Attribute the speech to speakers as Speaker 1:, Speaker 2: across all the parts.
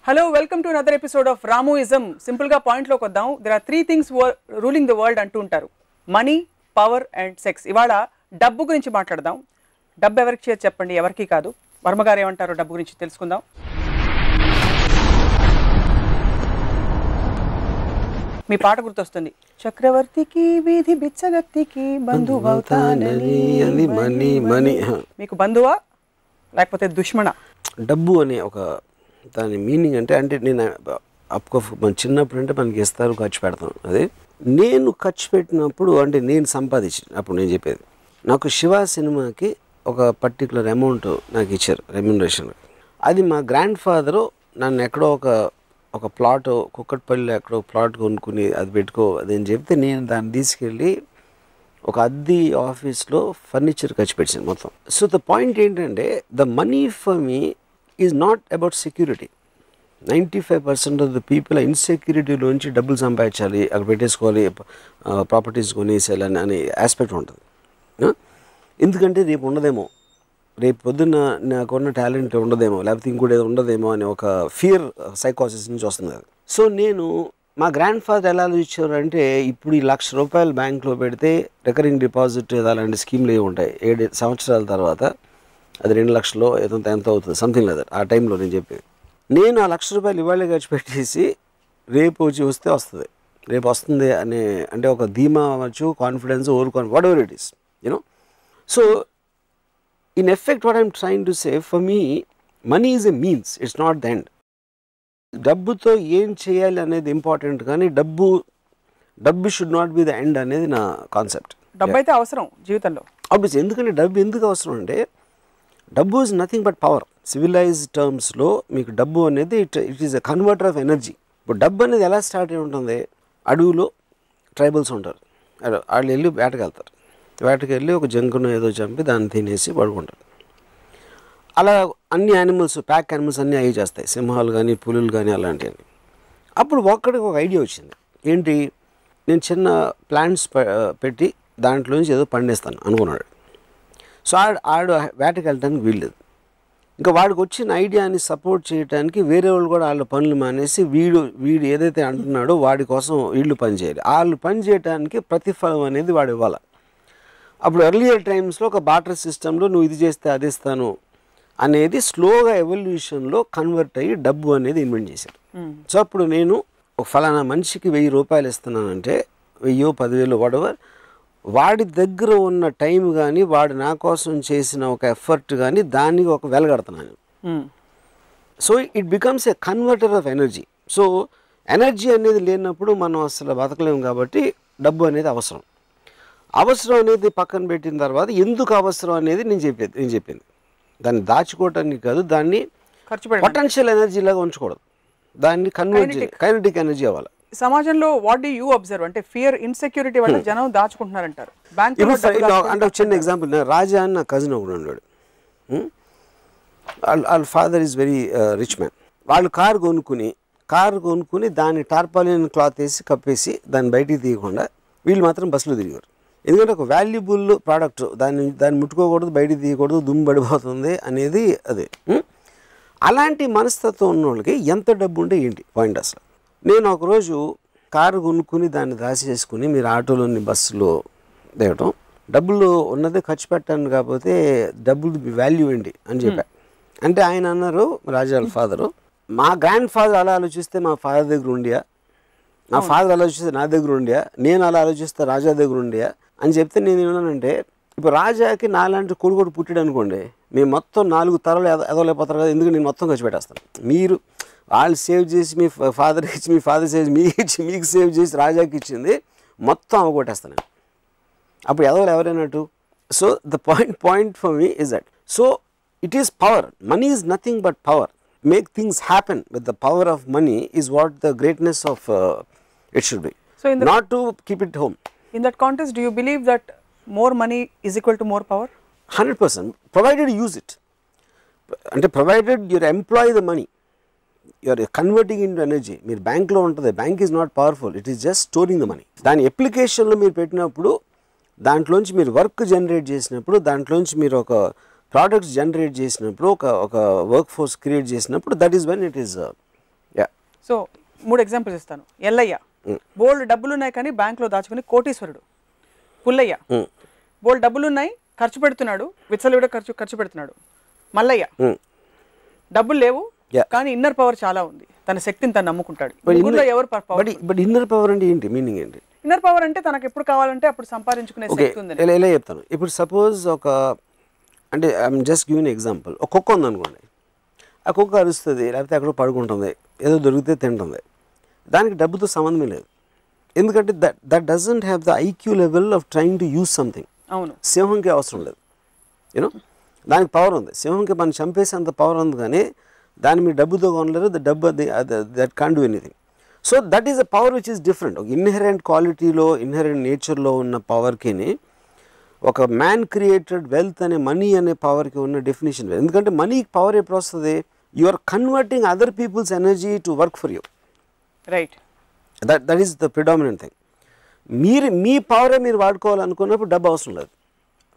Speaker 1: Hello, welcome to another episode of Ramuism. Simple ga point loki vaddam. There are three things ruling the world antu untaru. Money, power and sex. Ivala డబ్బు గురించి మాట్లాడదాం. డబ్బు ఎవరికి చేయ చెప్పండి, ఎవరికి కాదు. వర్మ గారు ఏమంటారో డబ్బు గురించి తెలుసుకుందాం. మీ పాట గుర్తొస్తుంది. చక్రవర్తికి వీధి బిచ్చగత్తికి బంధువవుతానని మనీ మనీ. మీకు బంధువా లేకపోతే దుష్మణ?
Speaker 2: డబ్బు అనే ఒక దాని మీనింగ్ అంటే నేను మన చిన్నప్పుడు అంటే మనకి ఇస్తారు, ఖర్చు పెడతాం. అదే నేను ఖర్చు పెట్టినప్పుడు అంటే నేను సంపాదించినప్పుడు నేను చెప్పేది, నాకు శివ సినిమాకి ఒక పర్టికులర్ అమౌంట్ నాకు ఇచ్చారు రెమ్యునరేషన్. అది మా గ్రాండ్ ఫాదరు నన్ను ఎక్కడో ఒక ప్లాట్ కుక్కట్పల్లిలో ఎక్కడో ప్లాట్ కొనుక్కుని అది పెట్టుకో అదని చెప్తే నేను దాన్ని తీసుకెళ్ళి ఒక అద్దె ఆఫీస్లో ఫర్నిచర్ ఖర్చు పెట్టాను మొత్తం. సో ద పాయింట్ ఏంటంటే the money for me is not about security. 95% of the people ఆ ఇన్సెక్యూరిటీలోంచి డబ్బులు సంపాదించాలి, అక్కడ పెట్టేసుకోవాలి, ప్రాపర్టీస్ కొనేసేయాలని అనే ఆస్పెక్ట్ ఉంటుంది. ఎందుకంటే రేపు ఉండదేమో, రేపు పొద్దున్న నాకున్న టాలెంట్ ఉండదేమో, లేకపోతే ఇంకోటి ఏదో ఉండదేమో అనే ఒక ఫియర్ సైకాసిస్ నుంచి వస్తుంది అది. సో నేను మా గ్రాండ్ ఫాదర్ ఎలా ఆలోచించారంటే, ఇప్పుడు ఈ ₹1,00,000 బ్యాంక్లో పెడితే రికరింగ్ డిపాజిట్ అలాంటి స్కీమ్లు ఏమి ఉంటాయి, 7 సంవత్సరాల తర్వాత అది 2 లక్షలు ఎంత అవుతుంది, సంథింగ్ లేదా ఆ టైంలో నేను చెప్పేది. నేను ఆ ₹1,00,000 ఇవాళే ఖర్చు పెట్టేసి రేపు వస్తే వస్తుంది, రేపు వస్తుంది అనే అంటే ఒక ధీమా అవ్వచ్చు, confidence, what ever it is, you know. So in effect what I'm trying to say, for me money is a means, it's not the end. డబ్బుతో ఏం చేయాలి అనేది ఇంపార్టెంట్, కానీ డబ్బు should not be the end అనేది నా కాన్సెప్ట్.
Speaker 1: డబ్బు అయితే అవసరం జీవితంలో,
Speaker 2: ఆబ్వియస్లీ. ఎందుకంటే డబ్బు ఎందుకు అవసరం అంటే, డబ్బు is nothing but power. Civilised టర్మ్స్లో మీకు డబ్బు అనేది it is a converter of energy. ఇప్పుడు డబ్బు అనేది ఎలా స్టార్ట్ అయి ఉంటుంది, అడవిలో ట్రైబల్స్ ఉంటారు, వాళ్ళు వెళ్ళి వేటకెళ్తారు, వేటకెళ్ళి ఒక జంకును ఏదో చంపి దాన్ని తినేసి పడుకుంటారు. అలా అన్ని యానిమల్స్, ప్యాక్ యానిమల్స్ అన్నీ అవి చేస్తాయి, సింహాలు కానీ పులులు కానీ అలాంటివి. అప్పుడు ఒక్కడికి ఒక ఐడియా వచ్చింది, ఏంటి, నేను చిన్న ప్లాంట్స్ పెట్టి దాంట్లోంచి ఏదో పండిస్తాను అనుకున్నాడు. సో ఆడు వేటకి వెళ్ళడానికి వీల్లేదు. ఇంకా వాడికి వచ్చిన ఐడియాని సపోర్ట్ చేయడానికి వేరే వాళ్ళు కూడా వాళ్ళ పనులు మానేసి వీడు ఏదైతే అంటున్నాడో వాడి కోసం వీళ్ళు పని చేయాలి. వాళ్ళు పని చేయడానికి ప్రతిఫలం అనేది వాడు ఇవ్వాలి. అప్పుడు ఎర్లియర్ టైమ్స్లో ఒక బార్టర్ సిస్టంలో నువ్వు ఇది చేస్తే అది ఇస్తాను అనేది స్లోగా ఎవల్యూషన్లో కన్వర్ట్ అయ్యి డబ్బు అనేది ఇన్వెంట్ చేశారు. సో అప్పుడు నేను ఒక ఫలానా మనిషికి ₹1000 ఇస్తున్నానంటే 1000, 10,000 వాడెవర్, వాడి దగ్గర ఉన్న టైం కానీ వాడు నా కోసం చేసిన ఒక ఎఫర్ట్ కానీ దానికి ఒక వెలగడుతున్నాను. So it becomes a converter of energy. So energy అనేది లేనప్పుడు మనం అసలు బతకలేము. కాబట్టి డబ్బు అనేది అవసరం అనేది పక్కన పెట్టిన తర్వాత ఎందుకు అవసరం అనేది నేను చెప్పింది. దాన్ని దాచుకోవటానికి కాదు, దాన్ని పొటెన్షియల్ ఎనర్జీ లాగా ఉంచకూడదు, దాన్ని కైనెటిక్ ఎనర్జీ అవ్వాలి.
Speaker 1: సమాజంలో వాట్ డు యూ అబ్జర్వ్ అంటే ఫియర్, ఇన్సెక్యూరిటీ వల్ల జనం దాచుకుంటున్నారంటారు.
Speaker 2: అంటే ఒక చిన్న ఎగ్జాంపుల్, రాజా అని నా కజిన్ ఒకడు ఉన్నాడు. వాళ్ళ father is very rich man. వాళ్ళు కారు కొనుక్కుని దాన్ని టార్పాలిన్ క్లాత్ వేసి కప్పేసి దాన్ని బయటికి తీయకుండా వీళ్ళు మాత్రం బస్సులో తిరిగారు. ఎందుకంటే ఒక వాల్యుబుల్ ప్రోడక్ట్, దాన్ని ముట్టుకోకూడదు, బయటికి తీయకూడదు, దుమ్ము పడిపోతుంది అనేది అదే. అలాంటి మనస్తత్వం ఉన్న వాళ్ళకి ఎంత డబ్బు ఉంటే ఏంటి పాయింట్ అసలు. నేను ఒకరోజు కారు కొనుక్కుని దాన్ని దాచేసుకుని మీరు ఆటోలోని బస్సులో దిగటం, డబ్బులు ఉన్నదే ఖర్చు పెట్టాను కాకపోతే డబ్బులు వాల్యూ ఏంటి అని చెప్పాను. అంటే ఆయన అన్నారు, రాజా ఫాదరు, మా గ్రాండ్ ఫాదర్ అలా ఆలోచిస్తే మా ఫాదర్ దగ్గర ఉండియా, నా ఫాదర్ ఆలోచిస్తే నా దగ్గర ఉండియా, నేను అలా ఆలోచిస్తే రాజా దగ్గర ఉండియా అని చెప్తే నేను ఏమన్నానంటే, ఇప్పుడు రాజాకి నాలాంటి కొడుకు పుట్టాడు అనుకోండి, మేము మొత్తం 4 తరాలు ఎదవలేకపోతారు కదా, ఎందుకంటే నేను మొత్తం ఖర్చు పెట్టేస్తాను. మీరు వాళ్ళు సేవ్ చేసి మీ ఫాదర్కి ఇచ్చి, మీ ఫాదర్ సేవ్ మీకు సేవ్ చేసి రాజాకి ఇచ్చింది మొత్తం అవగొట్టేస్తాను. అప్పుడు ఎవరైనట్టు. So the point for me is that. So it is power. Money is nothing but power. Make things happen with the power of money is what the greatness of it should be. So not to keep it home.
Speaker 1: In that context, do you believe that more money is equal to more power?
Speaker 2: 100%, provided you use it. And provided you employ the money, you are converting into energy. Meer bank lo untade, bank is not powerful, it is just storing the money. Dani application lo meer pettinappudu, dantloంచి meer work generate chesinappudu, dantloంచి meer oka products generate చేసినప్పుడు ఒక work force create చేసినప్పుడు that is when it is
Speaker 1: so 3 examples ఇస్తాను. ఎల్లయ్య బోల్డ్ డబ్బులున్నాయి కానీ బ్యాంకులో దాచుకుని కోటీశ్వరుడు. పుల్లయ్య బోల్డ్ డబ్బులున్నాయి, ఖర్చు పెడుతున్నాడు, విచ్చలవిడ ఖర్చు పెడుతున్నాడు. మల్లయ్య డబ్బులు లేవు కానీ ఇన్నర్ పవర్ చాలా ఉంది, తన శక్తిని తను నమ్ముకుంటాడు. ఎవరు పవర్?
Speaker 2: బట్ ఇన్నర్ పవర్ అంటే ఏంటి, మీనింగ్ ఏంటి?
Speaker 1: ఇన్నర్ పవర్ అంటే తనకు ఎప్పుడు కావాలంటే అప్పుడు సంపాదించుకునే శక్తి ఉంది.
Speaker 2: ఎలా చెప్తాను, ఇప్పుడు సపోజ్ అంటే ఐఎమ్ జస్ట్ గివింగ్ ఎగ్జాంపుల్. ఒక కుక్క ఉందనుకోండి, ఆ కుక్క అరుస్తుంది, లేకపోతే అక్కడ పడుకుంటుంది, ఏదో దొరికితే తింటుంది, దానికి డబ్బుతో సంబంధమే లేదు. ఎందుకంటే that doesn't have the IQ level of trying to use something.
Speaker 1: అవును,
Speaker 2: సింహంకి అవసరం లేదు, యూనో, దానికి పవర్ ఉంది. సింహంకి మనం చంపేసేంత పవర్ ఉంది, కానీ దాన్ని మీరు డబ్బుతో కొనలేరు. ద డబ్బు that can do anything. So that is a power which is different. ఒక ఇన్హెరెంట్ క్వాలిటీలో, ఇన్హెరెంట్ నేచర్లో ఉన్న పవర్కి ఒక మ్యాన్ క్రియేటెడ్ వెల్త్ అనే మనీ అనే పవర్కి ఉన్న డెఫినేషన్. ఎందుకంటే మనీకి పవర్ ఎప్పుడు వస్తుంది? You are converting other people's energy to work for you,
Speaker 1: right?
Speaker 2: That is the predominant thing. మీ పవరే మీరు వాడుకోవాలనుకున్నప్పుడు డబ్బు అవసరం లేదు.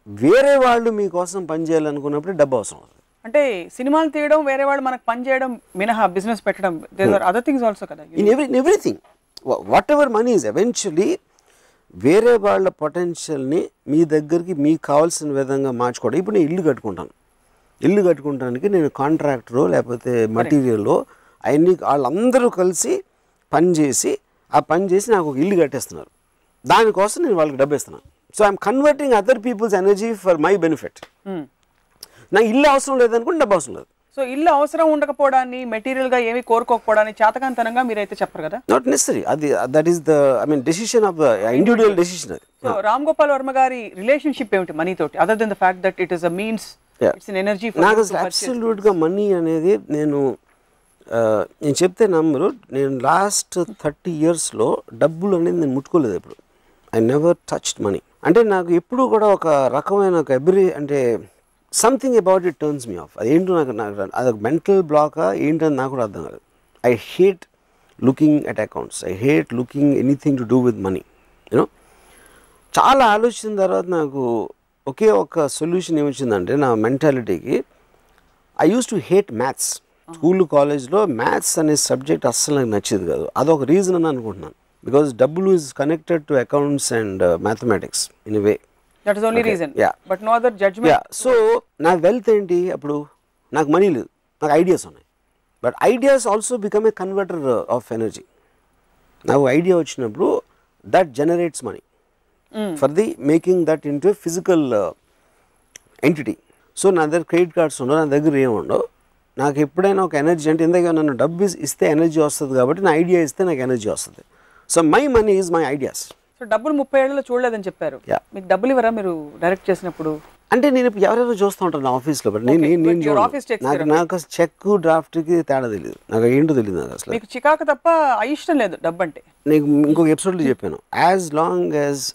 Speaker 2: వేరే వాళ్ళు మీకోసం పనిచేయాలనుకున్నప్పుడు డబ్బు అవసరం లేదు.
Speaker 1: అంటే సినిమాలు తీయడం, వేరే వాళ్ళు మనకు పని చేయడం మినహా బిజినెస్ పెట్టడం, there are other things also కదా.
Speaker 2: In everything whatever money is eventually వేరే వాళ్ళ పొటెన్షియల్ని మీ దగ్గరికి మీకు కావాల్సిన విధంగా మార్చుకోవడం. ఇప్పుడు నేను ఇల్లు కట్టుకుంటానికి నేను కాంట్రాక్టరో లేకపోతే మటీరియల్లో అవన్నీ వాళ్ళందరూ కలిసి పనిచేసి నాకు ఒక ఇల్లు కట్టేస్తున్నారు. దానికోసం నేను వాళ్ళకి డబ్బు ఇస్తున్నాను. So I'm converting other people's energy for my benefit. నాకు ఇల్లు అవసరం లేదనుకుంటే డబ్బు అవసరం లేదు.
Speaker 1: సో ఇల్లు అవసరం ఉండకపోవడాన్ని, మెటీరియల్గా ఏమి కోరుకోకపోవడాన్ని చేతకాంతనంగా మీరైతే చెప్పరు కదా.
Speaker 2: Not necessary. That is the decision of the individual decision. అది.
Speaker 1: సో రామ్ గోపాల్ వర్మ గారి రిలేషన్షిప్ ఏమిటి మనీ తోటి, other than the fact that it is a means, it's an energy?
Speaker 2: నాకు అసలు అబ్సల్యూట్గా మనీ అనేది నేను చెప్తే నమ్మరు. నేను లాస్ట్ 30 yearsలో డబ్బులు అనేది నేను ముట్టుకోలేదు ఎప్పుడు. I never touched money. అంటే నాకు ఎప్పుడు కూడా ఒక రకమైన ఒక something about it turns me of. అదేంటో నాకు అదొక మెంటల్ బ్లాకా ఏంటని నాకు కూడా అర్థం కాదు. I hate looking at accounts, I hate looking anything to do with money. You know, చాలా ఆలోచించిన తర్వాత నాకు ఒకే ఒక సొల్యూషన్ ఏమొచ్చిందంటే నా మెంటాలిటీకి, I use to hate maths. School కాలేజ్లో మ్యాథ్స్ అనే సబ్జెక్ట్ అస్సలు నాకు నచ్చేది కాదు. అదొక రీజన్ అని అనుకుంటున్నాను. బికాజ్ డబ్బులు is connected to accounts and mathematics in a way.
Speaker 1: That is only reason. Yeah. But no other judgment.
Speaker 2: Yeah. So, నా వెల్త్ ఏంటి? అప్పుడు నాకు మనీ లేదు, నాకు ఐడియాస్ ఉన్నాయి. But ideas also become a converter of energy. నాకు idea వచ్చినప్పుడు that generates money for the making that into A physical entity. So నా దగ్గర క్రెడిట్ కార్డ్స్ ఉండవు, నా దగ్గర ఏముండవు. నాకు ఎప్పుడైనా ఒక ఎనర్జీ అంటే ఎందుకంటే నన్ను డబ్బు ఇస్తే ఎనర్జీ వస్తుంది కాబట్టి నా ఐడియా ఇస్తే నాకు ఎనర్జీ వస్తుంది. So my money is my ideas.
Speaker 1: So డబ్బులు 30 ఏళ్లలో చూడలేదని చెప్పారు. మీకు డబ్బులు ఇవ్వరా మీరు డైరెక్ట్ చేసినప్పుడు?
Speaker 2: అంటే నేను ఇప్పుడు ఎవరెవరో చూస్తూ ఉంటాను నా ఆఫీస్లో, బట్ నాకు చెక్ డ్రాఫ్ట్కి తేడా తెలియదు, నాకు ఏంటో తెలియదు. నాకు అసలు
Speaker 1: మీకు చికాకు తప్ప అయిష్టం లేదు డబ్బు అంటే.
Speaker 2: నీకు ఇంకొక ఎపిసోడ్లో చెప్పాను, as long as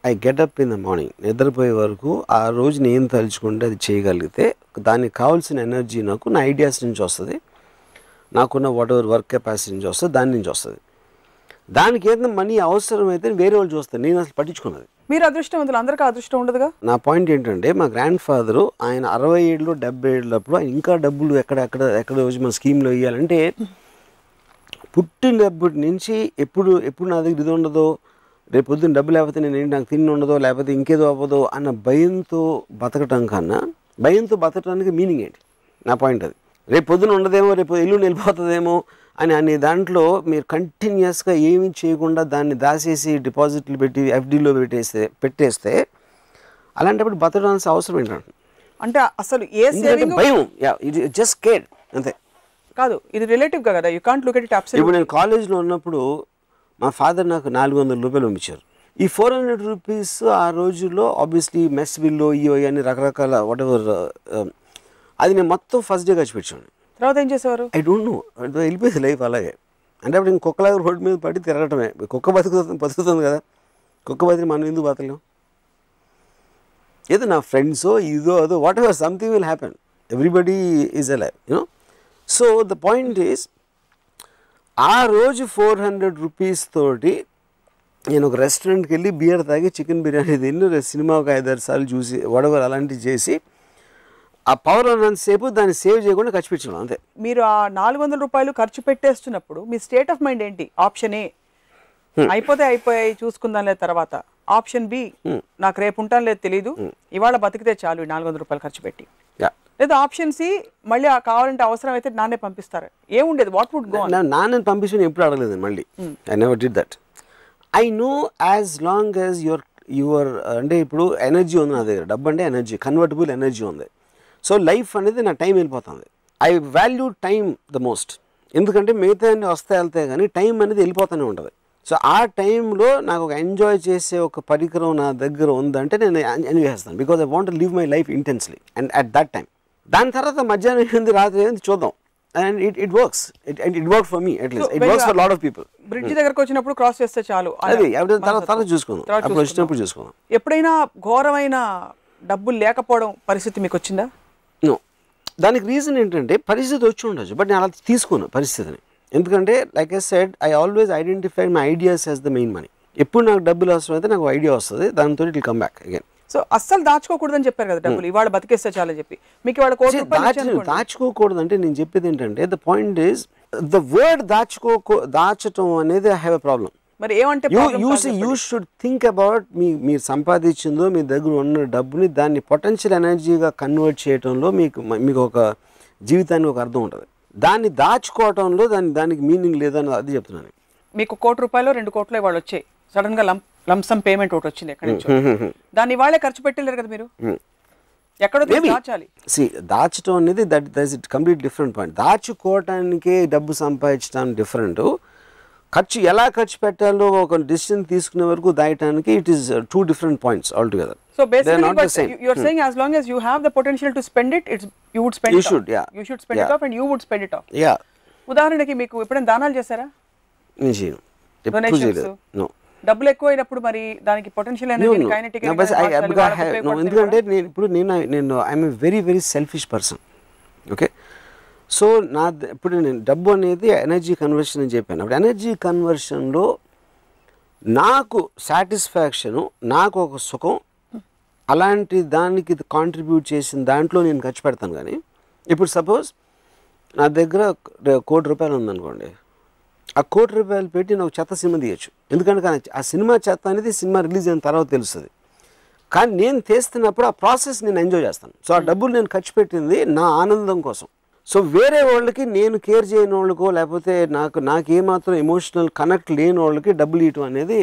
Speaker 2: I get up in the morning, నిద్రపోయే వరకు ఆ రోజు నేను తలుచుకుంటే అది చేయగలిగితే దానికి కావాల్సిన ఎనర్జీ నాకు నా ఐడియాస్ నుంచి వస్తుంది, నాకున్న వాట్ ఎవర్ వర్క్ కెపాసిటీ నుంచి వస్తుంది, దాని నుంచి వస్తుంది. దానికి ఏదైనా మనీ అవసరమైతే వేరే వాళ్ళు చూస్తారు, నేను అసలు పట్టించుకున్నది.
Speaker 1: మీరు అదృష్టవంతులు, అందరికీ అదృష్టం ఉండదుగా.
Speaker 2: నా పాయింట్ ఏంటంటే మా గ్రాండ్ ఫాదరు ఆయన 60 ఏళ్ళు 70 ఏళ్ళప్పుడు ఆయన ఇంకా డబ్బులు ఎక్కడ వచ్చి మన స్కీమ్లో వేయాలంటే పుట్టినప్పటి నుంచి ఎప్పుడు నా దగ్గర ఇది ఉండదో, రేపు పొద్దున్న డబ్బు లేకపోతే నాకు తిండి ఉండదో, లేకపోతే ఇంకేదో అవ్వదో అన్న భయంతో బతకటం కన్నా భయంతో బతకడానికి మీనింగ్ ఏంటి? నా పాయింట్ అది. రేపు పొద్దున ఉండదేమో, రేపు ఎల్లుండి వెళ్ళిపోతుందేమో అని దాంట్లో మీరు కంటిన్యూస్గా ఏమీ చేయకుండా దాన్ని దాచేసి డిపాజిట్లు పెట్టి ఎఫ్డీలో పెట్టేస్తే అలాంటప్పుడు బతకడానికి అవసరం ఏంటంటే
Speaker 1: అంటే అసలు ఏ సేవింగ్
Speaker 2: భయం, ఇది జస్ట్ కేర్ అంతే
Speaker 1: కాదు, ఇది రిలేటివ్గా కదా, you can't look at it absolutely.
Speaker 2: ఇప్పుడు నేను కాలేజ్లో ఉన్నప్పుడు మా ఫాదర్ నాకు 400 రూపాయలు పంపించారు. ఈ 400 రూపీస్ ఆ రోజుల్లో ఆబ్వియస్లీ మెస్ బిల్లో ఇవో అని రకరకాల వాట్ ఎవర్ అది నేను మొత్తం ఫస్ట్ డే ఖర్చు పెట్టాను.
Speaker 1: తర్వాత ఏం చేసేవారు?
Speaker 2: ఐ డోంట్ నో, వెళ్ళిపోయింది లైఫ్ అలాగే. అంటే అప్పుడు ఇంకొకలాగా రోడ్డు మీద పడి తిరగటమే. కుక్క బతుకుతుంది కదా, కుక్క బతికి మనం ఎందుకు బతకలేం? ఏదో నా ఫ్రెండ్సో ఇదో అదో what ever something will happen, everybody is alive, you know. So the point is ఆ రోజు 400 రూపీస్ తోటి నేను ఒక రెస్టారెంట్కి వెళ్ళి బియర్ తాగి చికెన్ బిర్యానీ తిని సినిమా ఒక 5-6 సార్లు చూసి వడవర్ అలాంటివి చేసి ఆ పవర్ ఉన్నంతసేపు దాన్ని సేవ్ చేయకుండా ఖర్చు పెట్టడం అంతే.
Speaker 1: మీరు ఆ 400 రూపాయలు ఖర్చు పెట్టేస్తున్నప్పుడు మీ స్టేట్ ఆఫ్ మైండ్ ఏంటి? ఆప్షన్ ఏ అయిపోయాయి చూసుకుందాం లేదు తర్వాత, ఆప్షన్ బి నాకు రేపు ఉంటాను లేదు తెలీదు, ఇవాళ బతికితే చాలు 400 రూపాయలు ఖర్చు పెట్టి, లేదా ఆప్షన్ సి మళ్ళీ కావాలంటే అవసరం అయితే నాన్నే పంపిస్తారు. ఏముండేది? What would go?
Speaker 2: నాన్న పంపించి ఎప్పుడు అడగలేదు మళ్ళీ. I never did that. I know as long as your అంటే ఇప్పుడు ఎనర్జీ ఉంది నా దగ్గర, డబ్బు అంటే ఎనర్జీ, కన్వర్టబుల్ ఎనర్జీ ఉంది. సో లైఫ్ అనేది నా టైం వెళ్ళిపోతుంది. I value time the most. ఎందుకంటే మిగతా అన్ని వస్తాయి వెళ్తాయి కానీ టైం అనేది వెళ్ళిపోతూనే ఉంటుంది. సో ఆ టైంలో నాకు ఒక ఎంజాయ్ చేసే ఒక పరికరం నా దగ్గర ఉందంటే నేను ఎంజాయ్ చేస్తాను. Because I want to live my life intensely and at that time. దాని తర్వాత మధ్యాహ్నం ఏంది రాత్రి ఏంది చూద్దాం. And it works. It work for me at least. It works for lot of people.
Speaker 1: Bridge దగ్గరకు వచ్చినప్పుడు క్రాస్ చేస్తే చాలు,
Speaker 2: అది తర్వాత చూసుకుందాం, అప్పుడు వచ్చినప్పుడు చూసుకుందాం.
Speaker 1: ఎప్పుడైనా ఘోరమైన డబ్బులు లేకపోవడం పరిస్థితి మీకు వచ్చిందా?
Speaker 2: నో. దానికి రీజన్ ఏంటంటే పరిస్థితి వచ్చి ఉండొచ్చు, బట్ నేను అలా తీసుకోను పరిస్థితిని. ఎందుకంటే like I said, I always identify my ideas as the main money. ఎప్పుడు నాకు డబ్బులు అవసరం అయితే నాకు ఐడియా వస్తుంది, దాంతో it will come back again.
Speaker 1: So అస్సలు దాచుకోకూడదని చెప్పారు కదా డబ్బులు, ఇవాళ బతికేస్తే చాలని చెప్పి. మీకు ఇవాళ
Speaker 2: దాచుకోకూడదు అంటే నేను చెప్పేది ఏంటంటే, the point is the word దాచటం అనేది ఐ హ్యావ్ ఎ ప్రాబ్లం.
Speaker 1: మరి ఏమంటే
Speaker 2: యూ షుడ్ థింక్ అబౌట్ మీరు సంపాదించిందో మీ దగ్గర ఉన్న డబ్బుని దాన్ని పొటెన్షియల్ ఎనర్జీగా కన్వర్ట్ చేయడంలో మీకు ఒక జీవితానికి ఒక అర్థం ఉంటుంది. దాన్ని దాచుకోవటంలో దానికి మీనింగ్ లేదని అది చెప్తున్నాను.
Speaker 1: మీకు ₹1 కోటి 2 కోట్లు ఇవాళ వచ్చాయి, సడన్ గా లంసమ్ పేమెంట్ ఒకటి వచ్చింది ఎక్కడి నుంచి, దాన్ని ఇవాళే ఖర్చు పెట్టలేరు కదా మీరు, ఎక్కడో దాచాలి.
Speaker 2: దాచడం అనేది that it complete different point. దాచుకోవటానికే డబ్బు సంపాదించడం డిఫరెంట్, ఎలా ఖర్చు పెట్టాలో ఒక డిసిషన్ తీసుకునే వరకు దాయటానికి it is 2 different points altogether.
Speaker 1: So basically you are saying as long as you have the potential to spend it, you would spend it. You should spend it off and you would spend it off.
Speaker 2: Yeah.
Speaker 1: ఉదాహరణకి మీకు ఎప్పుడైనా దానాలు చేశారా?
Speaker 2: నేను చేయను, ఎప్పుడు చేయలేదు. No.
Speaker 1: డబ్బులు ఎక్కువ అయినప్పుడు మరి దానికి పొటెన్షియల్ ఎనర్జీ కైనెటిక్
Speaker 2: ఎందుకంటే నేను I'm a very very selfish person. Okay, so ఇప్పుడు నేను డబ్బు అనేది ఎనర్జీ కన్వర్షన్ అని చెప్పాను. అప్పుడు ఎనర్జీ కన్వర్షన్లో నాకు సాటిస్ఫాక్షను, నాకు ఒక సుఖం, అలాంటి దానికి కాంట్రిబ్యూట్ చేసిన దాంట్లో నేను ఖర్చు పెడతాను. కానీ ఇప్పుడు సపోజ్ నా దగ్గర ₹1 కోటి ఉందనుకోండి, ఆ ₹1 కోటి పెట్టి నేను ఒక చెత్త సినిమా తీయచ్చు. ఎందుకంటే ఆ సినిమా చెత్త అనేది సినిమా రిలీజ్ అయిన తర్వాత తెలుస్తుంది. కానీ నేను తీస్తున్నప్పుడు ఆ ప్రాసెస్ నేను ఎంజాయ్ చేస్తాను. సో ఆ డబ్బులు నేను ఖర్చు పెట్టింది నా ఆనందం కోసం. సో వేరే వాళ్ళకి, నేను కేర్ చేయని వాళ్ళకో లేకపోతే నాకు ఏమాత్రం ఎమోషనల్ కనెక్ట్ లేని వాళ్ళకి డబ్బులు ఇవ్వటం అనేది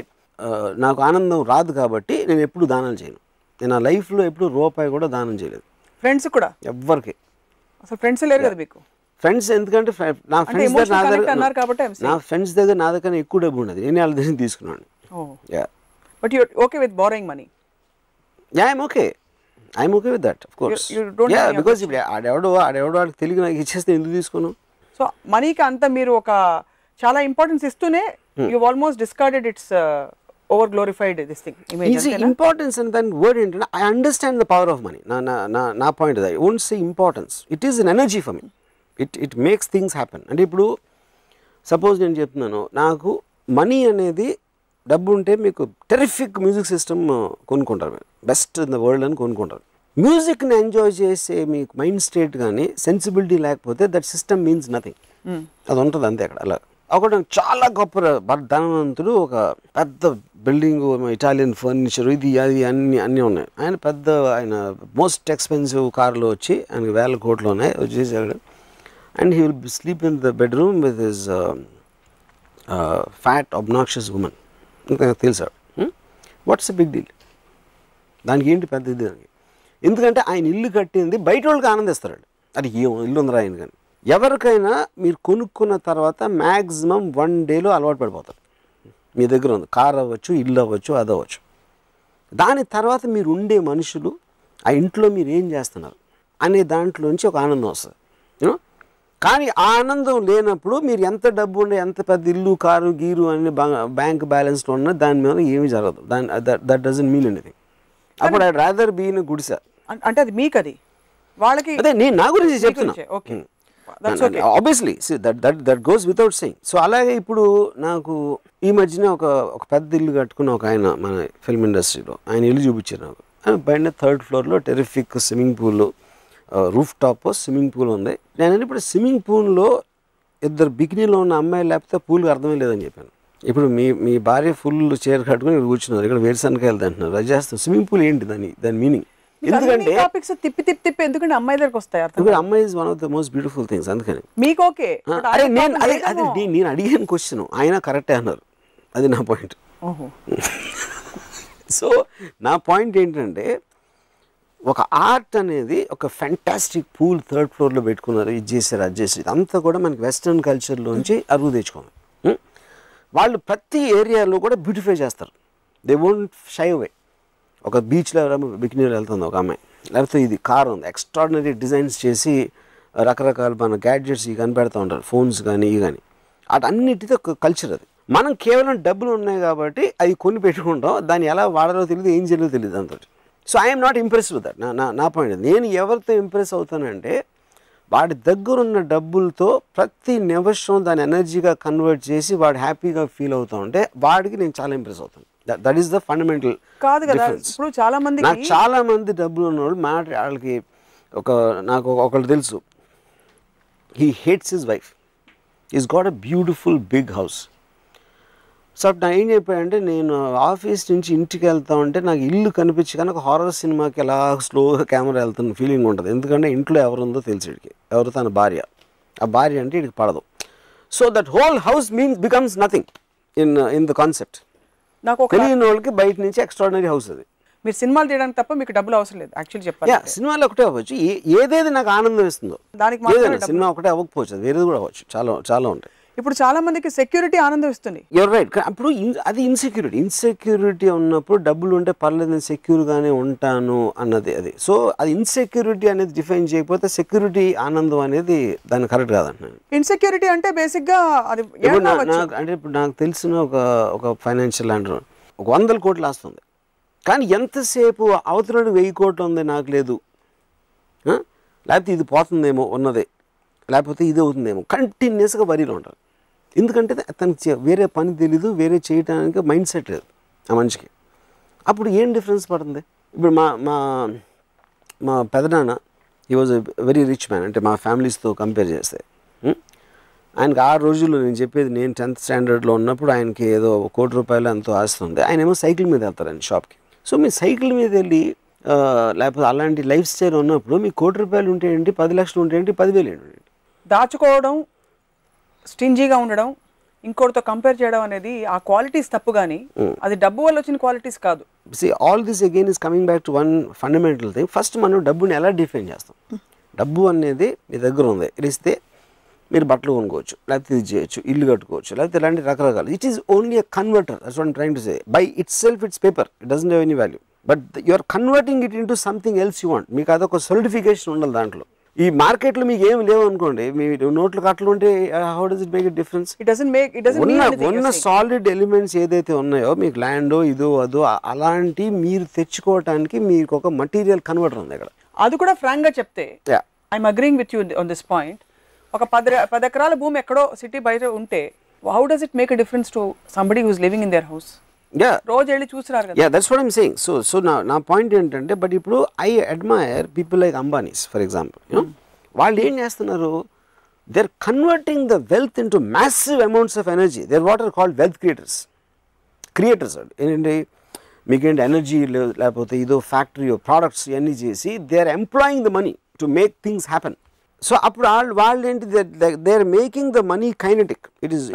Speaker 2: నాకు ఆనందం రాదు. కాబట్టి నేను ఎప్పుడు దానాలు చేయను. నేను ఆ లైఫ్లో ఎప్పుడు రూపాయి కూడా దానం చేయలేదు.
Speaker 1: ఫ్రెండ్స్ కూడా ఎవ్వరికి అసలు ఫ్రెండ్స్ లేరు కదా మీకు? ఫ్రెండ్స్ ఎందుకంటే నా ఫ్రెండ్స్ దగ్గర నా దగ్గర ఎక్కువ డబ్బు ఉండదు, నేను వాళ్ళ దగ్గర తీసుకున్నాను. But you okay with borrowing money? Yeah, I'm okay with that, of course. Yeah, because ఇప్పుడు ఆడెవడో వాడికి తెలియదు, నాకు ఇచ్చేస్తే ఎందుకు తీసుకున్నాను? సో మనీకి అంతా మీరు ఒక చాలా ఇంపార్టెన్స్ ఇస్తూనే you almost discarded it's over glorified this thing image. Importance and దాని వర్డ్ ఏంటంటే I understand the power of money. నా పాయింట్ అది. I won't say importance, it is an energy for me. It makes things happen. అంటే ఇప్పుడు suppose నేను చెప్తున్నాను, నాకు money అనేది డబ్బు ఉంటే మీకు టెరిఫిక్ మ్యూజిక్ సిస్టమ్ కొనుక్కుంటారు, మీరు బెస్ట్ ఇన్ ద వరల్డ్ అని కొనుక్కుంటారు. మ్యూజిక్ని ఎంజాయ్ చేసే మీకు మైండ్ స్టేట్ కానీ సెన్సిబిలిటీ లేకపోతే దట్ సిస్టమ్ మీన్స్ నథింగ్. అది ఉంటుంది అంతే అక్కడ. అలా ఒకటి చాలా గొప్ప ధనవంతుడు, ఒక పెద్ద బిల్డింగ్, ఇటాలియన్ ఫర్నిచర్, ఇది అది అన్నీ ఉన్నాయి. ఆయన మోస్ట్ ఎక్స్పెన్సివ్ కార్లో వచ్చి ఆయనకి ₹1,000 కోట్లు ఉన్నాయి వచ్చేసాడు. And he will sleep in the bedroom with his fat obnoxious women. తెలుసాడు. What's a big deal? దానికి ఏంటి పెద్ద ఇది? దానికి ఎందుకంటే ఆయన ఇల్లు కట్టింది బయట వాళ్ళకి ఆనందిస్తాడు. అది ఏం ఇల్లు ఉందరా ఆయన. కానీ ఎవరికైనా మీరు కొనుక్కున్న తర్వాత మ్యాక్సిమం 1 డేలో అలవాటు పడిపోతారు. మీ దగ్గర ఉంది కార్ అవ్వచ్చు, ఇల్లు అవ్వచ్చు, అది అవ్వచ్చు. దాని తర్వాత మీరు ఉండే మనుషులు, ఆ ఇంట్లో మీరు ఏం చేస్తున్నారు అనే దాంట్లోంచి ఒక ఆనందం వస్తుంది. కానీ ఆ ఆనందం లేనప్పుడు మీరు ఎంత డబ్బు ఉండే, ఎంత పెద్ద ఇల్లు, కారు, గీరు అన్ని బ్యాంక్ బ్యాలెన్స్లో ఉన్నా దాని మీద ఏమీ జరగదు. That doesn't mean anything. అప్పుడు ఐ రాదర్ బీ ఇన్ గుడిసె. అంటే అది మీకు, అది వాళ్ళకి, అదే నేను నా గురించి చెప్తున్నా. Obviously that goes without saying. So అలాగే ఇప్పుడు నాకు ఈ మధ్యన ఒక పెద్ద ఇల్లు కట్టుకున్న ఒక ఆయన మన ఫిల్మ్ ఇండస్ట్రీలో, ఆయన ఇల్లు చూపించారు నాకు. ఆయన పైన 3rd floorలో terrific swimming pool,
Speaker 2: roof top swimming pool ఉంది. నేను ఇప్పుడు స్విమ్మింగ్ పూల్లో ఇద్దరు బికినీలో ఉన్న అమ్మాయిలు లేకపోతే పూల్కి అర్థమే లేదని చెప్పాను. ఇప్పుడు మీ భార్య ఫుల్ చీర కట్టుకుని ఇక్కడ కూర్చున్నారు, ఇక్కడ వేరుశనకాయలు తింటున్నారు, అది చేస్తాం. స్విమ్మింగ్ పూల్ ఏంటి దాని మీనింగ్? ఎందుకంటే
Speaker 1: టాపిక్స్ తిప్పి ఎందుకంటే అమ్మాయి దగ్గరకు వస్తాయి.
Speaker 2: అమ్మాయి is one of the most beautiful things. అందుకని
Speaker 1: మీకు ఓకే.
Speaker 2: అదే నేను అడిగిన క్వశ్చన్ ఆయన కరెక్టే అన్నారు, అది నా పాయింట్. సో నా పాయింట్ ఏంటంటే ఒక ఆర్ట్ అనేది ఒక ఫ్యాంటాస్టిక్ పూల్ 3rd ఫ్లోర్లో పెట్టుకున్నారు, ఇది చేశారు అది చేశారు, ఇదంతా కూడా మనకి వెస్ట్రన్ కల్చర్లోంచి అరువు తెచ్చుకోవాలి. వాళ్ళు ప్రతి ఏరియాలో కూడా బ్యూటిఫై చేస్తారు. They won't shy away. ఒక బీచ్లో ఎవరైనా బికినీలో వెళ్తుంది ఒక అమ్మాయి, లేకపోతే ఇది కార్ ఉంది, ఎక్స్ట్రాడినరీ డిజైన్స్ చేసి రకరకాల మన గ్యాడ్జెట్స్ ఇవి కనిపెడతా ఉంటారు, ఫోన్స్ కానీ ఇవి కానీ. అటన్నిటితో ఒక కల్చర్ అది. మనం కేవలం డబ్బులు ఉన్నాయి కాబట్టి అవి కొని పెట్టుకుంటాం, దాన్ని ఎలా వాడాలో తెలియదు, ఏం చేయాలో తెలియదు అంత. So I'm not impress with that. నా పాయింట్. నేను ఎవరితో ఇంప్రెస్ అవుతానంటే వాడి దగ్గరున్న డబ్బులతో ప్రతి నిమిషం దాని ఎనర్జీగా కన్వర్ట్ చేసి వాడు హ్యాపీగా ఫీల్ అవుతా ఉంటే వాడికి నేను చాలా ఇంప్రెస్ అవుతాను. దట్ ఈస్ ద ఫండమెంటల్
Speaker 1: కాదు కదా. ఇప్పుడు
Speaker 2: చాలా మంది డబ్బులు ఉన్నవాళ్ళు వాళ్ళకి నాకు ఒకళ్ళు తెలుసు, he hates his wife, is got a beautiful big house. So అప్పుడు నాకు ఏం చెప్పాడంటే, నేను ఆఫీస్ నుంచి ఇంటికి వెళ్తా ఉంటే నాకు ఇల్లు కనిపించి కనుక హారర్ సినిమాకి ఎలా స్లోగా కెమెరా వెళ్తున్న ఫీలింగ్ ఉంటుంది. ఎందుకంటే ఇంట్లో ఎవరుందో తెలిసి వీడికి, ఎవరు తన భార్య, ఆ భార్య అంటే వీడికి పడదు. So that whole house becomes nothing in the concept. నాకు తెలియని వాళ్ళకి బయట నుంచి ఎక్స్ట్రాడినరీ హౌస్ అది.
Speaker 1: మీరు సినిమాలు తీయడానికి తప్ప మీకు డబ్బులు అవసరం లేదు యాక్చువల్లీ చెప్పాలి.
Speaker 2: సినిమాలు ఒకటే అవ్వచ్చు, ఏదేది నాకు ఆనందం ఇస్తుందో దానికి సినిమా ఒకటే అవ్వకపోవచ్చు, అది వేరేది కూడా అవ్వచ్చు, చాలా ఉంటాయి.
Speaker 1: ఇప్పుడు చాలా మందికి సెక్యూరిటీ ఆనందం ఇస్తుంది.
Speaker 2: You're right. అప్పుడు అది ఇన్సెక్యూరిటీ ఉన్నప్పుడు డబ్బులు ఉంటే పర్లేదు, నేను సెక్యూర్గానే ఉంటాను అన్నది అది. సో అది ఇన్సెక్యూరిటీ అనేది డిఫైన్ చేయకపోతే సెక్యూరిటీ ఆనందం అనేది దాన్ని కరెక్ట్ కాదంటున్నాను.
Speaker 1: ఇన్సెక్యూరిటీ అంటే బేసిక్గా అది
Speaker 2: అంటే ఇప్పుడు నాకు తెలిసిన ఒక ఫైనాన్షియల్ అండర్ ఒక 100 కోట్లు వస్తుంది, కానీ ఎంతసేపు అవతలడు 1000 కోట్లు ఉంది నాకు లేదు, లేకపోతే ఇది పోతుందేమో ఉన్నదే, లేకపోతే ఇది అవుతుందేమో, కంటిన్యూస్గా వరీలో ఉంటారు. ఎందుకంటే అతనికి వేరే పని తెలీదు, వేరే చేయడానికి మైండ్ సెట్ లేదు ఆ మనిషికి. అప్పుడు ఏం డిఫరెన్స్ పడుతుంది? ఇప్పుడు మా పెదనాన్న, he was a very rich man, అంటే మా ఫ్యామిలీస్తో కంపేర్ చేస్తే ఆయనకి ఆ రోజుల్లో నేను చెప్పేది, నేను 10th స్టాండర్డ్లో ఉన్నప్పుడు ఆయనకి ఏదో 1 కోటి రూపాయలు ఎంతో ఆస్తుంది. ఆయన ఏమో సైకిల్ మీద వెళ్తారండి షాప్కి. సో మీరు సైకిల్ మీద వెళ్ళి లేకపోతే అలాంటి లైఫ్ స్టైల్ ఉన్నప్పుడు మీకు 1 కోటి రూపాయలు ఉంటే ఏంటి, 10 లక్షలు ఉంటే ఏంటి, 10,000 ఏంటి?
Speaker 1: దాచుకోవడం, స్టింజీగా ఉండడం, ఇంకోటితో కంపేర్ చేయడం అనేది ఆ క్వాలిటీస్ తప్పు, కానీ అది డబ్బు వల్ల వచ్చిన క్వాలిటీస్ కాదు.
Speaker 2: All this again is coming back to one fundamental thing. First మనం డబ్బుని ఎలా డిఫైన్ చేస్తాం? డబ్బు అనేది మీ దగ్గర ఉంది, ఇస్తే మీరు బట్టలు కొనుక్కోవచ్చు, లేకపోతే ఇది చేయొచ్చు, ఇల్లు కట్టుకోవచ్చు, లేకపోతే ఇలాంటి రకరకాలు. It is only a converter. That's what I'm trying to say. By itself it's paper, it doesn't have any value, but you are converting it into something else you want. మీకు అదొక certification ఉండాలి దాంట్లో. ఈ మార్కెట్లో మీకు ఏమి లేవు అనుకోండి, మీ నోట్లు కట్టలు ఉంటే how does it make it difference? ఉన్న సాలిడ్ ఎలిమెంట్స్ ఏదైతే ఉన్నాయో, మీకు ల్యాండో ఇదో అదో అలాంటి మీరు తెచ్చుకోవటానికి మీకు ఒక మటీరియల్ కన్వర్టర్ ఉంది ఇక్కడ.
Speaker 1: అది కూడా ఫ్రాంక్ గా చెప్తే I'm agreeing with you on this point. ఒక 10 ఎకరాల భూమి ఎక్కడో సిటీ బయట ఉంటే how does it make a difference to somebody who is living in their house? రోజు వెళ్ళి చూసినారు కదా.
Speaker 2: That's what I'm saying. So నా పాయింట్ ఏంటంటే, బట్ ఇప్పుడు I admire people like Ambanis for example. వాళ్ళు ఏం చేస్తున్నారు? They are converting the wealth into massive amounts of energy. They are what are called wealth creators. ఏంటంటే మీకేంటి ఎనర్జీ లేకపోతే ఇదో ఫ్యాక్టరీ ప్రోడక్ట్స్ ఇవన్నీ చేసి they are employing the money to make things happen. So అప్పుడు వాళ్ళు ఏంటి, they are making the money kinetic. It is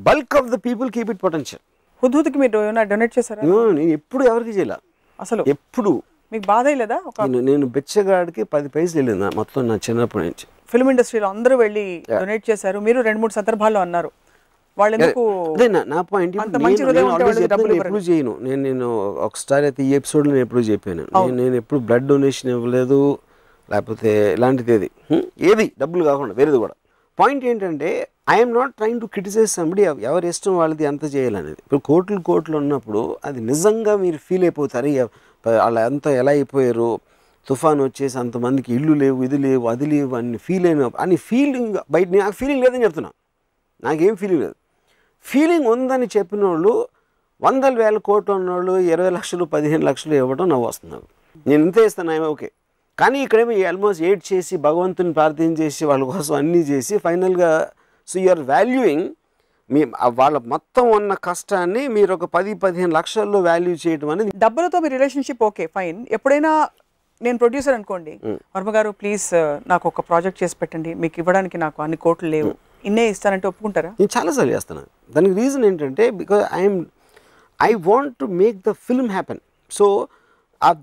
Speaker 2: bulk of the people keep it potential.
Speaker 1: హుద్హుద్కి మీరు డొనేట్ చేశారా?
Speaker 2: నేను ఎప్పుడు ఎవరికి చేయాల
Speaker 1: అసలు.
Speaker 2: ఎప్పుడు
Speaker 1: మీకు బాధ లేదా?
Speaker 2: నేను బిచ్చగాడికి 10 పైసలు వెళ్ళింది మొత్తం నా చిన్నప్పటి నుంచి.
Speaker 1: ఫిల్మ్ ఇండస్ట్రీలో అందరూ వెళ్ళి డొనేట్ చేశారు. మీరు 2-3 సందర్భాల్లో అన్నారు. వాళ్ళు ఎందుకు?
Speaker 2: అదే నా పాయింట్. ఎప్పుడు చేయను నేను ఒకసారి అయితే ఈ ఎపిసోడ్లో నేను ఎప్పుడు చెప్పాను, నేను ఎప్పుడు బ్లడ్ డొనేషన్ ఇవ్వలేదు, లేకపోతే ఇలాంటిది ఏది డబ్బులు కాకుండా వేరేది కూడా. పాయింట్ ఏంటంటే, I'm not trying to criticize somebody. ఎవరి ఇష్టం వాళ్ళది ఎంత చేయాలనేది. ఇప్పుడు కోట్లు ఉన్నప్పుడు అది నిజంగా మీరు ఫీల్ అయిపోతారు, వాళ్ళు ఎంత ఎలా అయిపోయారు, తుఫాన్ వచ్చేసి అంతమందికి ఇల్లు లేవు, ఇది లేవు, అది లేవు అని ఫీలింగ్ బయట. నాకు ఫీలింగ్ లేదని చెప్తున్నా, నాకేం ఫీలింగ్ లేదు. ఫీలింగ్ ఉందని చెప్పిన వాళ్ళు 100,000 కోట్లు ఉన్నవాళ్ళు 20 లక్షలు 15 లక్షలు ఇవ్వడం నవ్వు వస్తున్నారు. నేను ఇంత ఇస్తాను, ఓకే. కానీ ఇక్కడేమో ఆల్మోస్ట్ ఏడ్ చేసి భగవంతుని ప్రార్థన చేసి వాళ్ళ కోసం అన్నీ చేసి ఫైనల్గా సో యూఆర్ వాల్యూయింగ్ మీ వాళ్ళ మొత్తం ఉన్న కష్టాన్ని మీరు ఒక 10-15 లక్షల్లో వాల్యూ చేయడం అనేది.
Speaker 1: డబ్బులతో మీ రిలేషన్షిప్ ఓకే ఫైన్, ఎప్పుడైనా నేను ప్రొడ్యూసర్ అనుకోండి, వర్మ గారు ప్లీజ్ నాకు ఒక ప్రాజెక్ట్ చేసి పెట్టండి, మీకు ఇవ్వడానికి నాకు అన్ని కోట్లు లేవు, ఇన్నే ఇస్తానంటే ఒప్పుకుంటారా?
Speaker 2: నేను చాలాసార్లు చేస్తాను. దానికి రీజన్ ఏంటంటే because I want to make the film happen. So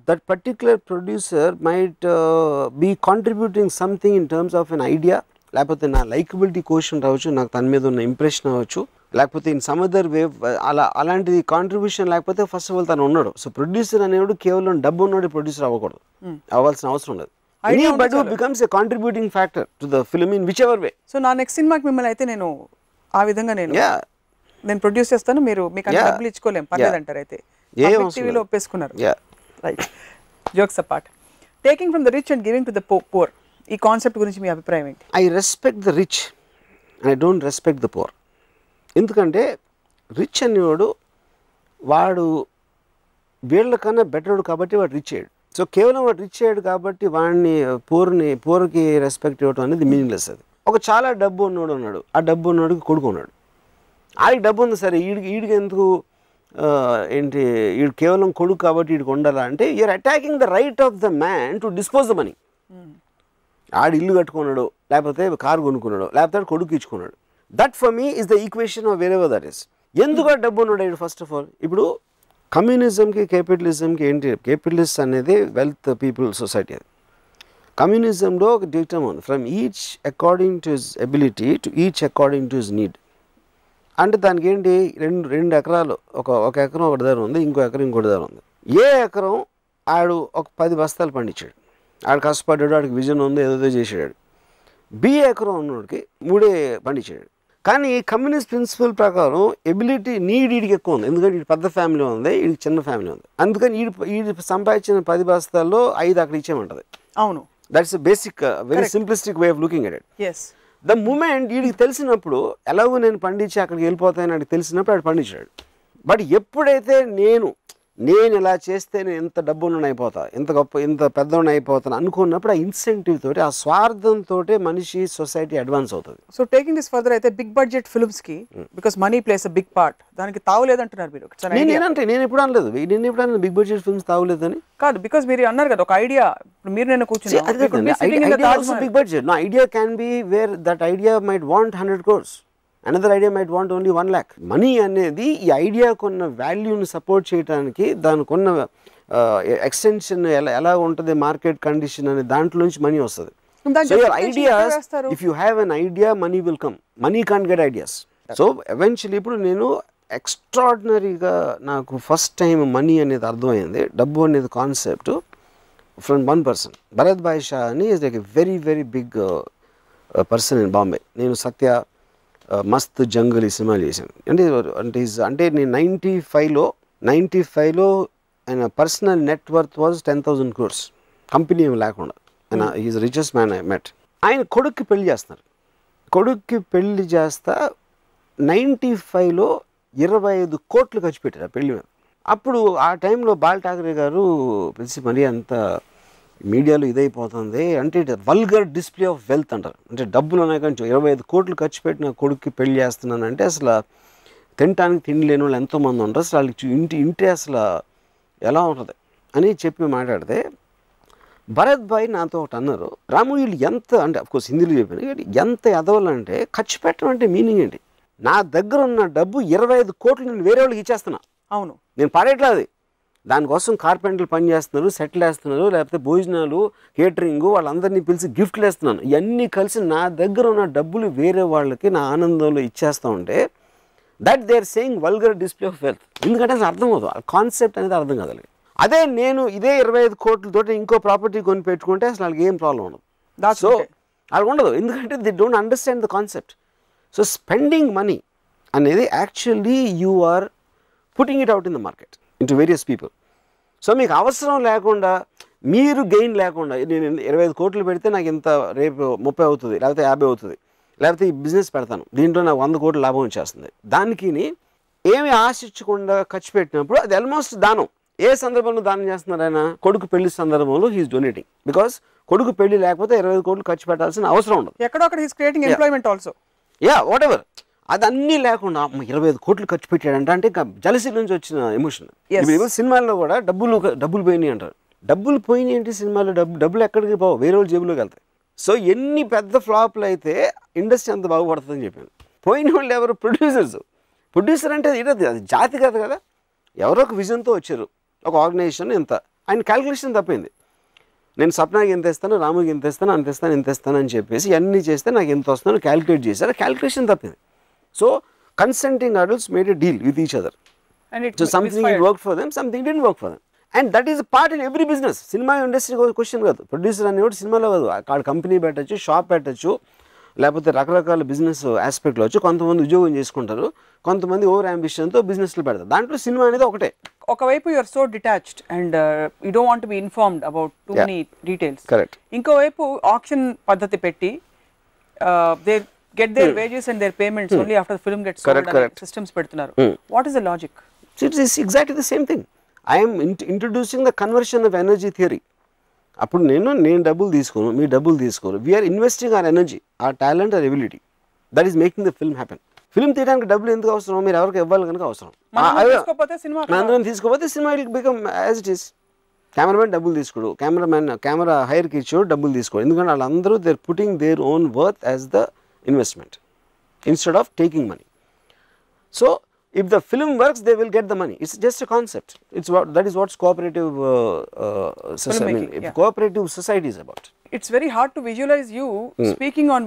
Speaker 2: that particular producer might be contributing something in terms of an idea, లేకపోతే నా లైకబిలిటీ క్వశ్చన్ రావచ్చు, నాకు తన మీద ఉన్న ఇంప్రెషన్ అవ్వచ్చు, లేకపోతే ఇన్ సమ్ అదర్ వే అలాంటిది కాంట్రిబ్యూషన్ లేకపోతే ఫస్ట్ ఆఫ్ ఆల్ తను ఉన్నాడు. సో ప్రొడ్యూసర్ అనేవాడు కేవలం డబ్బు ఉన్నాడు ప్రొడ్యూసర్ అవ్వకూడదు, అవ్వాల్సిన అవసరం లేదు. But who becomes a contributing factor to the film in whichever way.
Speaker 1: So నా నెక్స్ట్ సినిమాకి మిమ్మల్ని అయితే నేను ఆ విధంగా నేను ప్రొడ్యూస్ చేస్తాను, మీరు మీకు అంత డబ్బులు ఇచ్చుకోలేం పర్లేదంటారు. అయితే టీవీలో ఒప్పేసుకున్నారు. Right, jokes apart, taking from the rich and giving to the poor, ఈ కాన్సెప్ట్ గురించి మీ అభిప్రాయం ఏంటి?
Speaker 2: I respect the rich and I don't respect the poor. ఎందుకంటే రిచ్ అనేవాడు వాడు వీళ్ళకన్నా బెటర్డు కాబట్టి వాడు రిచ్ అయ్యాడు. సో కేవలం వాడు రిచ్ అయ్యాడు కాబట్టి వాడిని పూర్కి రెస్పెక్ట్ ఇవ్వడం అనేది మీనింగ్లెస్. అది ఒక చాలా డబ్బు ఉన్నోడు ఉన్నాడు, ఆ డబ్బు ఉన్నోడికి కొడుకు ఉన్నాడు, ఆడికి డబ్బు ఉంది సరే, ఈడికి ఎందుకు ఏంటి ఈడు కేవలం కొడుకు కాబట్టి వీడికి ఉండాలా అంటే you're attacking the right of the man to dispose the money. ఆడు ఇల్లు కట్టుకున్నాడు, లేకపోతే కారు కొనుక్కున్నాడు, లేకపోతే కొడుకు ఇచ్చుకున్నాడు. That for me is the equation of wherever that is. ఎందుకు డబ్బు ఉన్నాడు ఫస్ట్ ఆఫ్ ఆల్? ఇప్పుడు కమ్యూనిజంకి క్యాపిటలిజంకి ఏంటి? క్యాపిటలిస్ట్ అనేది వెల్త్ పీపుల్ సొసైటీ. అది కమ్యూనిజంలో ఒక డిక్టమ్ ఉంది, from each according to his ability to each according to his need. అంటే దానికి ఏంటి, రెండు ఎకరాలు, ఒక ఎకరం ఒకటి దగ్గర ఉంది, ఇంకో ఎకరం ఇంకోటి దగ్గర ఉంది. ఏ ఎకరం ఆడు ఒక 10 బస్తాలు పండించాడు, ఆడు కష్టపడ్డాడు, ఆడికి విజన్ ఉంది, ఏదో చేసాడు. బి ఎకరం ఉన్నోడికి 3 పండించాడు. కానీ కమ్యూనిస్ట్ ప్రిన్సిపల్ ప్రకారం ఎబిలిటీ ఈడికి ఎక్కువ ఉంది, ఎందుకంటే వీడి పెద్ద ఫ్యామిలీ ఉంది, వీడికి చిన్న ఫ్యామిలీ ఉంది. అందుకని వీడి సంపాదించిన 10 బస్తాల్లో 5 అక్కడ ఇచ్చేయమంటది.
Speaker 1: అవును,
Speaker 2: that's basic very simplistic way of looking at it. The moment వీడికి తెలిసినప్పుడు ఎలాగో నేను పండించి అక్కడికి వెళ్ళిపోతానని వాడికి తెలిసినప్పుడు ఆడు పండించాడు. బట్ ఎప్పుడైతే నేను ఇలా చేస్తే నేను ఇంత డబ్బులను అయిపోతా, ఇంత గొప్ప ఇంత పెద్దవాడిని అయిపోతాను అనుకున్నప్పుడు ఆ ఇన్సెంటివ్ తోటి, ఆ స్వార్థంతో మనిషి సొసైటీ అడ్వాన్స్ అవుతుంది.
Speaker 1: సో టేకింగ్ దిస్ ఫర్దర్ అయితే బిగ్ బడ్జెట్ ఫిల్మ్స్ కి because money plays a big part, దానికి తావులేదంటున్నారు మీరు.
Speaker 2: నేను ఎప్పుడు అనలేదు, నేను ఎప్పుడు అనలేదు బిగ్ బడ్జెట్ ఫిల్మ్స్ తావులేదని.
Speaker 1: కాదు, బికాస్ మీరు అన్నారు కదా ఒక ఐడియా, మీరు నేను కూర్చుని
Speaker 2: big budget. No idea can be where that idea might want 100 crores. Another idea might want only 1 lakh. Money అనేది ఈ ఐడియాకు ఉన్న వాల్యూని సపోర్ట్ చేయడానికి, దానికి ఉన్న ఎక్స్టెన్షన్ ఎలా ఉంటుంది, మార్కెట్ కండిషన్ అనే దాంట్లో నుంచి మనీ వస్తుంది. So your ideas, if you have an idea money will come. Money can't get ideas. So eventually ఇప్పుడు నేను ఎక్స్ట్రాడినరీగా నాకు ఫస్ట్ టైం మనీ అనేది అర్థమైంది, డబ్బు అనేది concept from one person. Bharat Bhai Shah అని is like a very very big person in Bombay. నేను సత్య, మస్త్ జంగల్ ఈ సినిమాలు చేశాను. అంటే నేను 95లో ఆయన personal net worth was 10,000 crores, company ఏమి లేకుండా. ఆయన is richest man I met. ఆయన కొడుక్కి పెళ్లి చేస్తున్నారు. కొడుక్కి పెళ్లి చేస్తా 95లో 25 కోట్లు ఖర్చు పెట్టారు ఆ పెళ్లి మీద. అప్పుడు ఆ టైంలో బాల్ ఠాకరే గారు పిలిచి మరీ అంత మీడియాలో ఇదైపోతుంది అంటే వల్గర్ డిస్ప్లే ఆఫ్ వెల్త్ అంటారు. అంటే డబ్బులు ఉన్నాయి కానీ 25 కోట్లు ఖర్చు పెట్టిన కొడుక్కి పెళ్లి చేస్తున్నానంటే అసలు తినటానికి తిండి లేని వాళ్ళు ఎంతోమంది ఉంటారు, అసలు వాళ్ళకి ఇంటి అసలు ఎలా ఉంటుంది అని చెప్పి మాట్లాడితే భరత్ భాయ్ నాతో ఒకటి అన్నారు, రాము వీళ్ళు ఎంత అంటే అఫ్కోర్స్ హిందీలో చెప్పాను, ఎంత ఎదవాలంటే ఖర్చు పెట్టడం అంటే మీనింగ్ ఏంటి? నా దగ్గర ఉన్న డబ్బు 25 కోట్లు నేను వేరే వాళ్ళకి ఇచ్చేస్తున్నా.
Speaker 1: అవును,
Speaker 2: నేను పడేట్లేదు. దానికోసం కార్పెంటర్లు పని చేస్తున్నారు, సెటిల్ వేస్తున్నారు, లేకపోతే భోజనాలు, కేటరింగ్, వాళ్ళందరినీ పిలిచి గిఫ్ట్లు వేస్తున్నాను. ఇవన్నీ కలిసి నా దగ్గర ఉన్న డబ్బులు వేరే వాళ్ళకి నా ఆనందంలో ఇచ్చేస్తూ ఉంటే that they are saying vulgar display of wealth. ఎందుకంటే అసలు అర్థం అవుతుంది, ఆ కాన్సెప్ట్ అనేది అర్థం కాదు. అదే నేను ఇదే 25 కోట్లతో ఇంకో ప్రాపర్టీ కొని పెట్టుకుంటే అసలు వాళ్ళకి ఏం ప్రాబ్లం ఉండదు. సో వాళ్ళకి ఉండదు, ఎందుకంటే they don't understand the concept. So spending money అనేది actually you are putting it out in the market into various people. So మీకు అవసరం లేకుండా, మీరు గెయిన్ లేకుండా, నేను 25 కోట్లు పెడితే నాకు ఇంత రేపు 30 అవుతుంది, లేకపోతే 50 అవుతుంది, లేకపోతే ఈ బిజినెస్ పెడతాను, దీంట్లో నాకు 100 కోట్లు లాభం వచ్చేస్తుంది, దానికి ఏమి ఆశించకుండా ఖర్చు పెట్టినప్పుడు అది ఆల్మోస్ట్ దానం. ఏ సందర్భంలో దానం చేస్తున్నారు ఆయన? కొడుకు పెళ్లి సందర్భంలో హీఈస్ డొనేటింగ్. బికాస్ కొడుకు పెళ్లి లేకపోతే 25 కోట్లు ఖర్చు పెట్టాల్సిన అవసరం ఉండదు.
Speaker 1: ఎక్కడో అక్కడ he's creating employment also.
Speaker 2: What ever, అది అన్నీ లేకుండా 25 కోట్లు ఖర్చు పెట్టాడంట అంటే ఇంకా జలసీ నుంచి వచ్చిన ఎమోషన్. ఇప్పుడు సినిమాల్లో కూడా డబ్బులు పోయినాయి అంటారు. డబ్బులు పోయినాయి ఏంటి సినిమాలో? డబ్బులు ఎక్కడికి పోవు, వేరే వాళ్ళ జేబులోకి వెళ్తాయి. సో ఎన్ని పెద్ద ఫ్లాప్లు అయితే ఇండస్ట్రీ అంత బాగుపడుతుందని చెప్పాను. పోయిన వాళ్ళు ఎవరు? ప్రొడ్యూసర్ అంటే అది జాతి కాదు కదా, ఎవరో ఒక విజన్తో వచ్చారు, ఒక ఆర్గనైజేషన్ ఎంత, ఆయన క్యాలిక్యులేషన్ తప్పింది. నేను సప్నాకి ఎంత ఇస్తాను, రాముకి ఎంత ఇస్తాను, ఇంత ఇస్తాను అని చెప్పేసి అన్నీ చేస్తే నాకు ఎంత వస్తుందో క్యాలిక్యులేట్ చేశారు, క్యాలిక్యులేషన్ తప్పింది. So consenting adults made a deal with each other. So something it work for them, something didn't work for them. And that is part in every business. Cinema industry question కాదు, producer అనేవాడు సినిమాలో కాదు, అక్కడ company పెట్టచ్చు, shop పెట్టచ్చు, లేకపోతే రకరకాల business ఆస్పెక్ట్లో వచ్చి కొంతమంది ఉద్యోగం చేసుకుంటారు, కొంతమంది ఓవర్ అంబిషన్తో బిజినెస్లు పెడతారు. దాంట్లో సినిమా అనేది ఒకటే.
Speaker 1: ఒకవైపు you are so detached and you don't want to be informed about too many details.
Speaker 2: Correct.
Speaker 1: ఇంకోవైపు ఆక్షన్ పద్ధతి పెట్టి they get their wages and their payments only after film gets sold అనే సిస్టమ్స్ పెడుతున్నారు. What is the logic?
Speaker 2: It is exactly the same thing. I'm introducing the conversion of energy theory. అప్పుడు నేను డబ్బులు తీసుకోను, మీ డబ్బులు తీసుకోరు, we are investing our energy, our talent, or ability. That is making the film happen. Film తీయడానికి డబ్బులు ఎందుకు అవసరం? మీరు ఎవరికి ఇవ్వాలి కనుక అవసరం. అందరం తీసుకోకపోతే సినిమా will become as it is. Cameraman డబ్బులు తీసుకోడు, కెమెరా హైర్కి ఇచ్చాడు, డబ్బులు తీసుకోడు. ఎందుకంటే వాళ్ళందరూ they are putting their own worth as the investment instead of taking money. So if the film works, they will get the money. It's just a concept. That is what cooperative cooperative society is about.
Speaker 1: It's very hard to visualize you speaking on